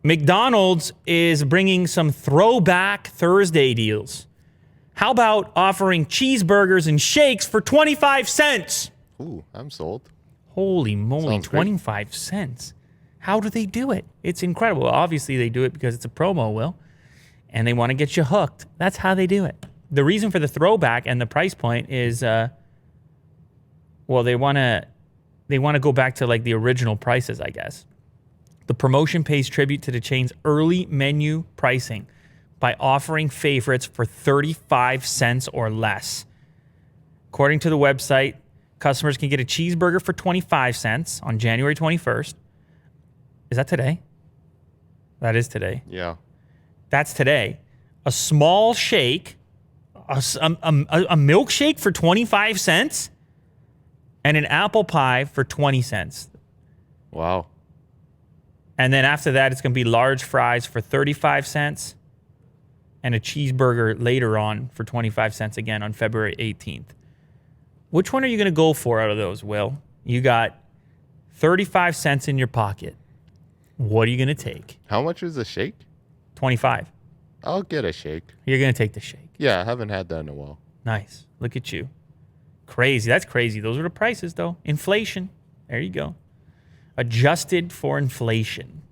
McDonald's is bringing some throwback Thursday deals. How about offering cheeseburgers and shakes for 25 cents? Ooh, I'm sold. Holy moly, Sounds 25 cents. How do they do it? It's incredible. Obviously, they do it because it's a promo, Will, and they want to get you hooked. That's how they do it. The reason for the throwback and the price point is, they want to go back to like the original prices, I guess. The promotion pays tribute to the chain's early menu pricing by offering favorites for 35 cents or less. According to the website, customers can get a cheeseburger for 25 cents on January 21st. Is that today? That is today. Yeah. That's today. A small shake, a milkshake for 25 cents, and an apple pie for 20 cents. Wow. And then after that, it's going to be large fries for 35 cents and a cheeseburger later on for 25 cents again on February 18th. Which one are you going to go for out of those, Will? You got 35 cents in your pocket. What are you going to take? How much is a shake? 25. I'll get a shake. You're going to take the shake. Yeah, I haven't had that in a while. Nice. Look at you. Crazy. That's crazy. Those are the prices, though. Inflation. There you go. Adjusted for inflation.